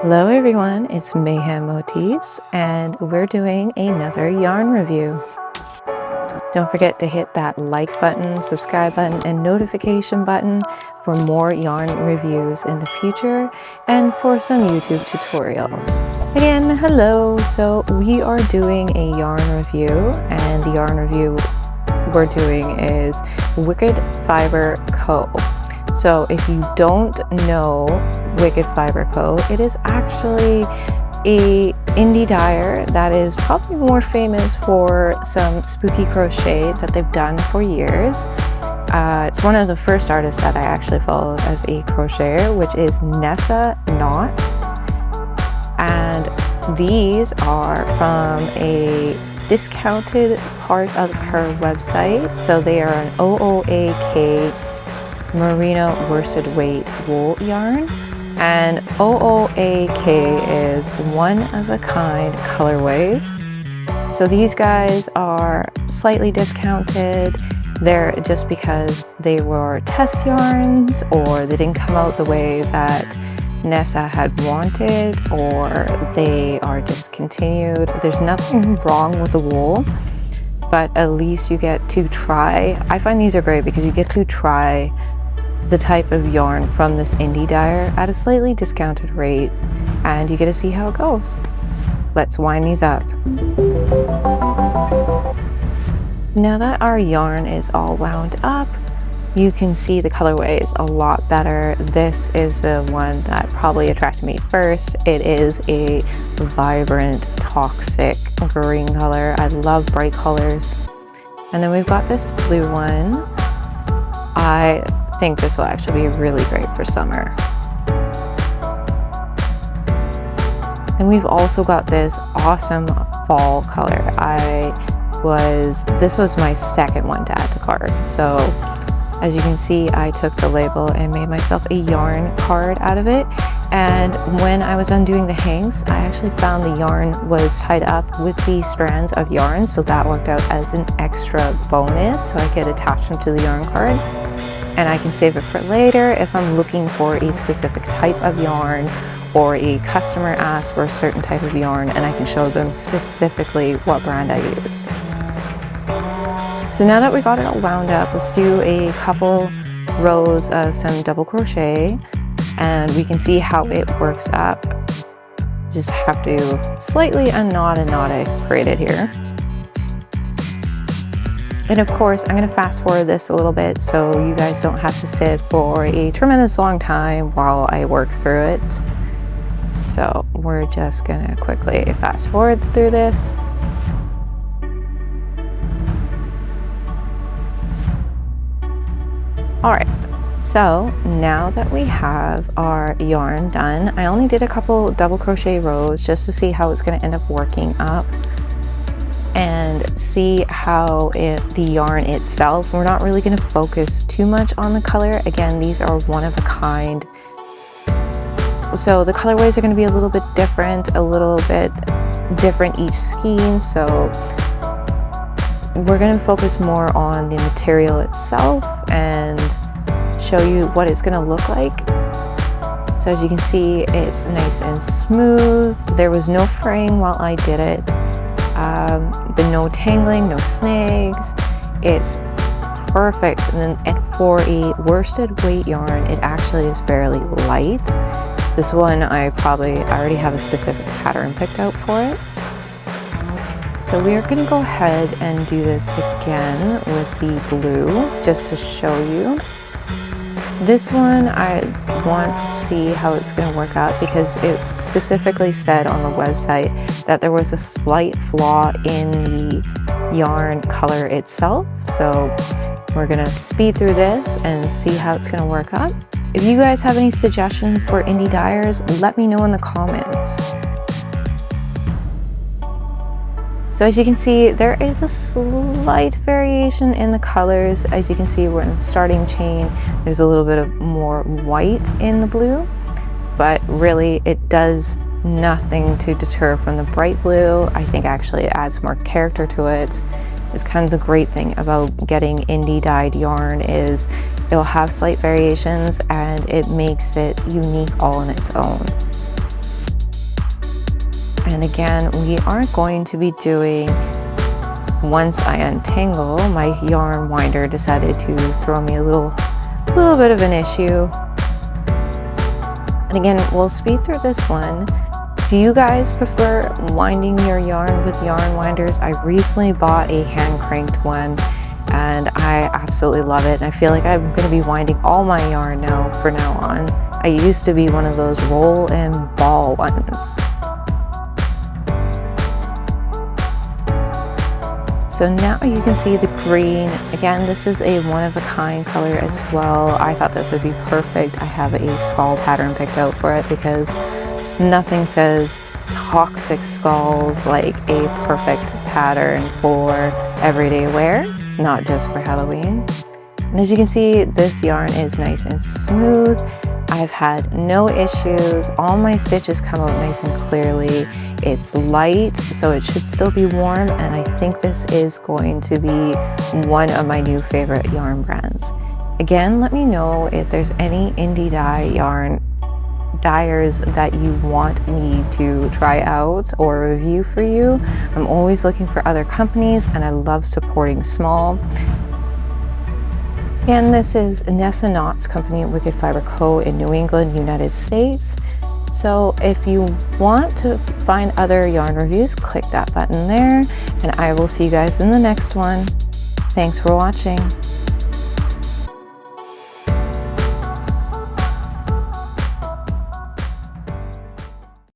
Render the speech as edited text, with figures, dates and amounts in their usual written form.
Hello everyone, it's Mayhem Motifs and we're doing another yarn review. Don't forget to hit that like button, subscribe button, and notification button for more yarn reviews in the future and for some YouTube tutorials. Again, hello! So we are doing a yarn review, and the yarn review we're doing is Wicked Fiber Co. So if you don't know Wicked Fiber Co., it is actually a indie dyer that is probably more famous for some spooky crochet that they've done for years. It's one of the first artists that I actually followed as a crocheter, which is Nessa Knots. And these are from a discounted part of her website. So they are an OOAK merino worsted weight wool yarn, and OOAK is one of a kind colorways. So these guys are slightly discounted. They're just because they were test yarns, or they didn't come out the way that Nessa had wanted, or they are discontinued. There's nothing wrong with the wool, but at least you get to try. I find these are great because you get to try the type of yarn from this indie dyer at a slightly discounted rate, and you get to see how it goes. Let's wind these up. So now that our yarn is all wound up, you can see the colorways a lot better. This is the one that probably attracted me first. It is a vibrant toxic green color. I love bright colors. And then we've got this blue one. I think this will actually be really great for summer. Then we've also got this awesome fall color. This was my second one to add to cart. So as you can see, I took the label and made myself a yarn card out of it. And when I was undoing the hangs, I actually found the yarn was tied up with the strands of yarn. So that worked out as an extra bonus, so I could attach them to the yarn card. And I can save it for later if I'm looking for a specific type of yarn, or a customer asks for a certain type of yarn, and I can show them specifically what brand I used. So now that we got it all wound up, let's do a couple rows of some double crochet, and we can see how it works up. Just have to slightly unknot a knot I created here. And of course, I'm going to fast forward this a little bit so you guys don't have to sit for a tremendous long time while I work through it. So we're just going to quickly fast forward through this. Alright, so now that we have our yarn done, I only did a couple double crochet rows just to see how it's going to end up working up, and see how the yarn itself, we're not really going to focus too much on the color. Again, these are one of a kind, so the colorways are going to be a little bit different each skein. So we're going to focus more on the material itself and show you what it's going to look like. So as you can see, it's nice and smooth. There was no fraying while I did it. No tangling, no snags. It's perfect. And for a worsted weight yarn, it actually is fairly light. This one I already have a specific pattern picked out for it. So we are going to go ahead and do this again with the blue, just to show you. This one I want to see how it's going to work out, because it specifically said on the website that there was a slight flaw in the yarn color itself. So we're going to speed through this and see how it's going to work out. If you guys have any suggestions for indie dyers, let me know in the comments. So as you can see, there is a slight variation in the colors. As you can see, we're in the starting chain. There's a little bit of more white in the blue, but really it does nothing to deter from the bright blue. I think actually it adds more character to it. It's kind of the great thing about getting indie dyed yarn is it'll have slight variations and it makes it unique all on its own. And again, we are going to be doing, once I untangle, my yarn winder decided to throw me a little bit of an issue. And again, we'll speed through this one. Do you guys prefer winding your yarn with yarn winders? I recently bought a hand cranked one and I absolutely love it. And I feel like I'm going to be winding all my yarn now from now on. I used to be one of those roll and ball ones. So now you can see the green. Again, this is a one-of-a-kind color as well. I thought this would be perfect. I have a skull pattern picked out for it because nothing says toxic skulls like a perfect pattern for everyday wear, not just for Halloween. And as you can see, this yarn is nice and smooth. I've had no issues. All my stitches come out nice and clearly. It's light, so it should still be warm, and I think this is going to be one of my new favorite yarn brands. Again, let me know if there's any indie dye yarn dyers that you want me to try out or review for you. I'm always looking for other companies, and I love supporting small. And this is Nessa Knott's company, Wicked Fiber Co. in New England, United States. So if you want to find other yarn reviews, click that button there, and I will see you guys in the next one. Thanks for watching.